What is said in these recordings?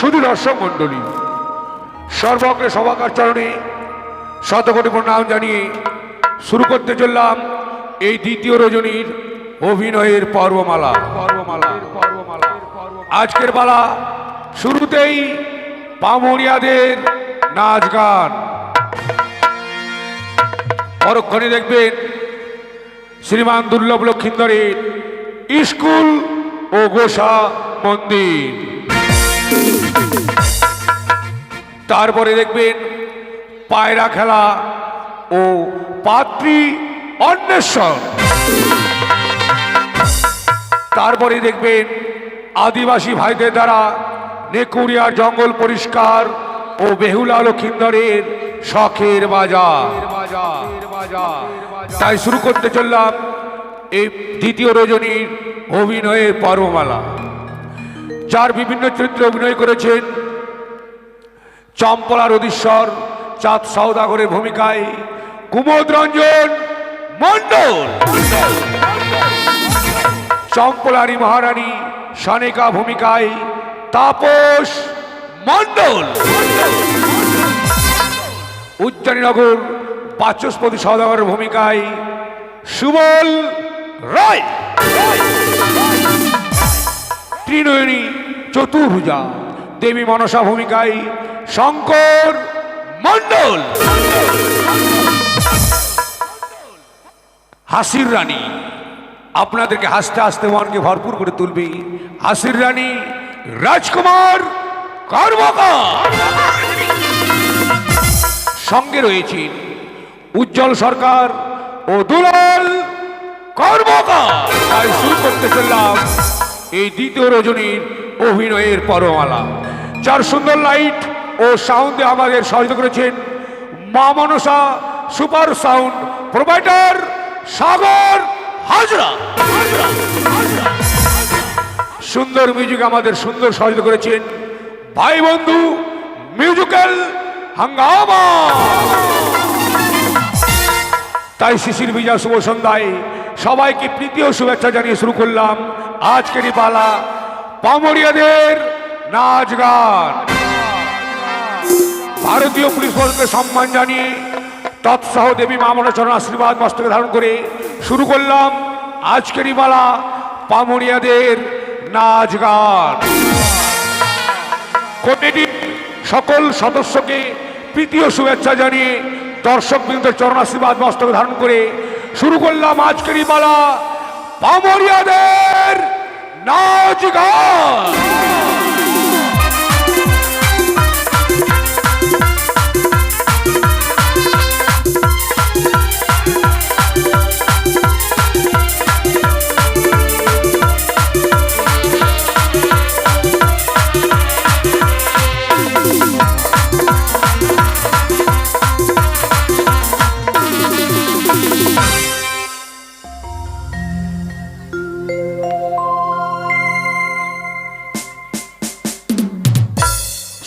শুধু দর্শক মণ্ডলী, সর্বগ্রে সভাকার চরণে শতকোটি প্রণাম জানিয়ে শুরু করতে চললাম এই দ্বিতীয় রজনীর অভিনয়ের পর্বমালা। আজকের পালা শুরুতেই পামুরিয়াদের নাচ গান, পরক্ষণে দেখবেন শ্রীমান দুর্লভ লক্ষিন্দরের স্কুল ও গোসা মন্দির, তারপরে দেখবেন পায়রা খেলা ও পাত্রী অন্বেষণ, তারপরে দেখবেন আদিবাসী ভাইদের দ্বারা নেকুরিয়ার জঙ্গল পরিষ্কার ও বেহুলা লক্ষিন্দরের শখের বাজার। তাই শুরু করতে চললাম এই দ্বিতীয় রজনীর অভিনয়ের পর্বমালা, যার বিভিন্ন চরিত্রে অভিনয় করেছেন চম্পলার অধীশ্বর চাঁদ সওদাগরের ভূমিকায় কুমোদ রঞ্জন মণ্ডল, চম্পলারী মহারানী সানিকা ভূমিকায় তাপস মণ্ডল, উজ্জয়িনীনগর বাচস্পতি সওদাগরের ভূমিকায় সুবল রায়, ত্রিনয়নী চতুর্ভুজা দেবী মনসা ভূমিকায় শঙ্কর মণ্ডল, হাসির রানী আপনাদেরকে হাসতে হাসতে মনকে ভরপুর করে তুলবে হাসির রানী রাজকুমার কর্মকার, সঙ্গে রয়েছেন উজ্জ্বল সরকার ও দুলাল কর্মকার। তাই শুরু করতে চললাম এই দ্বিতীয় রজনীর অভিনয়ের পর্বমালা, যার সুন্দর লাইট ও সাউন্ডে আমাদের সহযোগিতা করেছেন মা মনসা সুপার সাউন্ড প্রোভাইডার সাগর হাজরা। সুন্দর মিউজিক আমাদের সুন্দর সহযোগিতা করেছেন ভাই বন্ধু মিউজিক্যাল হাঙ্গামা। তাই শিশির বিজা শুভ সন্ধ্যায় সবাইকে প্রীতি ও শুভেচ্ছা জানিয়ে শুরু করলাম আজকের এই পালা পামুরিয়াদের নাচ গান। ভারতীয় পুলিশ ফোর্সকে সম্মান জানিয়ে তৎসহ দেবী মা মনসার আশীর্বাদ মস্তকে ধারণ করে শুরু করলাম আজকের এই পালা পামুরিয়াদের নাচ গান। কমিটির সকল সদস্যকে প্রীতি ও শুভেচ্ছা জানিয়ে দর্শক বৃন্দের চরণ আশীর্বাদ মস্তকে ধারণ করে শুরু করলাম আজকের এই পালা পামুরিয়াদের নাচ গান।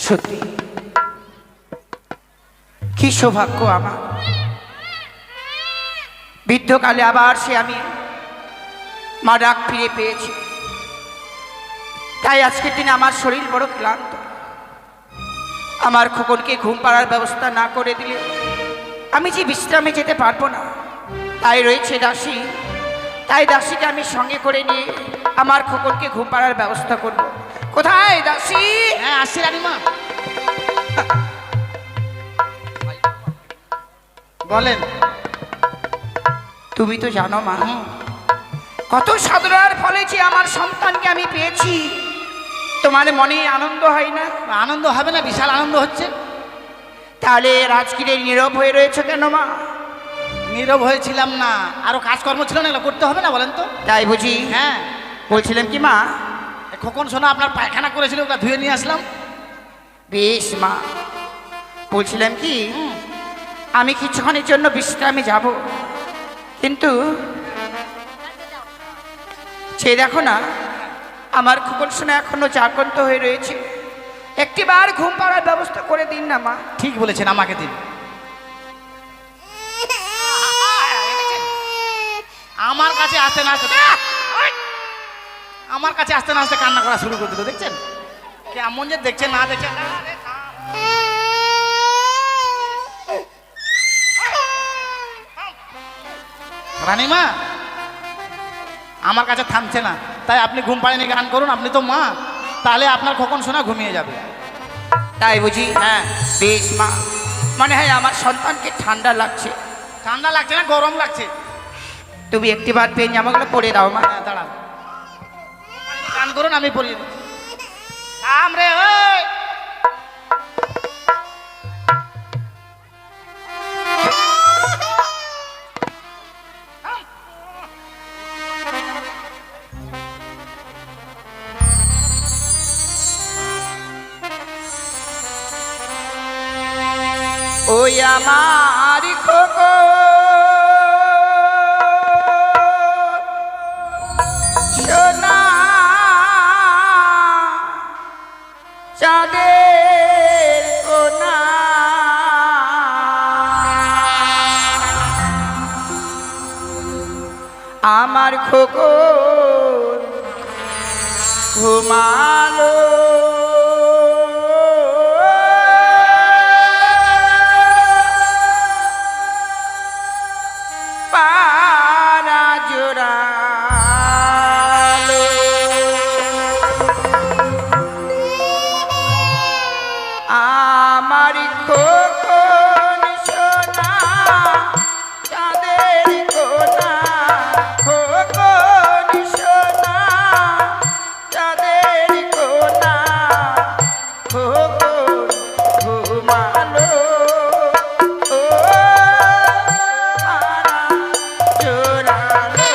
সত্যি কি সৌভাগ্য আমার, বৃদ্ধকালে আবার সে আমি মা ডাক ফিরে পেয়েছি। তাই আজকের দিনে আমার শরীর বড় ক্লান্ত, আমার খোকনকে ঘুম পাড়ার ব্যবস্থা না করে দিলে আমি যে বিশ্রামে যেতে পারবো না। তাই রয়েছে দাসী, তাই দাসীকে আমি সঙ্গে করে নিয়ে আমার খোকনকে ঘুম পাড়ার ব্যবস্থা করব। কোথায় দাসী? হ্যাঁ আসছি রানীমা। বলেন। তুমি তো জানো মা, কত সাধনার ফলে যে আমার সন্তানকে আমি পেয়েছি, তোমার মনে আনন্দ হয় না? আনন্দ হবে না, বিশাল আনন্দ হচ্ছে। তাহলে রাজগিরে নীরব হয়ে রয়েছে কেন মা? নীরব হয়েছিলাম না, আরো কাজকর্ম ছিল না, এগুলো করতে হবে না বলেন তো? তাই বুঝি? হ্যাঁ। বলছিলাম কি মা, খোকন সোনা আপনার পায়খানা করেছিল, ওটা ধুয়ে নিয়ে আসলাম। বেশ মা, বলছিলাম কি আমি কিছুক্ষণের জন্য বিশ্রামে যাব, কিন্তু সে দেখো না আমার খোকন সোনা এখনো জাগ্রত হয়ে রয়েছে, একটিবার ঘুম পাড়ার ব্যবস্থা করে দিন না মা। ঠিক বলেছেন, আমাকে দিন। আমার কাছে আসতে না আসতে কান্না করা শুরু করে দিল, দেখছেন? কেমন যে দেখছে না দেখছে। আরে থাম। রানীমা আমার কাছে থামছে না, তাই আপনি ঘুম পাড়িয়ে নিয়ে গান করুন, আপনি তো মা, তাহলে আপনার খোকন সোনা ঘুমিয়ে যাবে। তাই বুঝি? হ্যাঁ। বেশ মা, মনে হয় আমার সন্তানকে ঠান্ডা লাগছে। ঠান্ডা লাগছে না গরম লাগছে? তুমি একটিবার পেন জামাগুলো পরে দাও মা। হ্যাঁ দাঁড়ান, গান করুন আমি পড়িয়ে দিচ্ছি। থাম রে ওই। ওই আমার খোকো সোনা চাঁদের কোনা, আমার খোকো ঘুমালো পারা জোড়ালো। আমার খোকন সোনা চাঁদের কোনা, খোকন সোনা চাঁদের কোনা, খোকন ঘুমালো ও পারা জোড়ালো।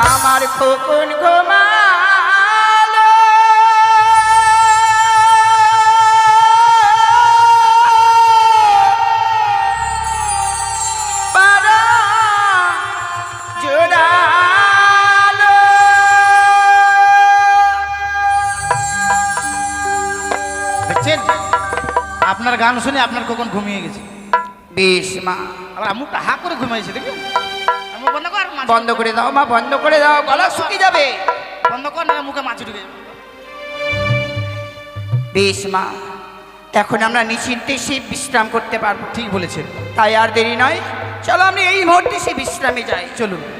আমার খোকন ঘুমালো পারা জোড়ালো। দেখছেন আপনার গান শুনে আপনার কখন ঘুমিয়ে গেছে। বেশ মা, আবার মুখটা হা করে ঘুমাইছে দেখি। মুখ বন্ধ কর, মাছি- বন্ধ করে দাও মা, বন্ধ করে দাও, গলা শুকিয়ে যাবে। বন্ধ কর না, মুখে মাছি ঢুকে যাবে। বেশ মা, এখন আমরা নিশ্চিন্তে সে বিশ্রাম করতে পারবো। ঠিক বলেছেন, তাই আর দেরি নয়, চলো আমরা এই মুহূর্তে সে বিশ্রামে যাই। চলুন।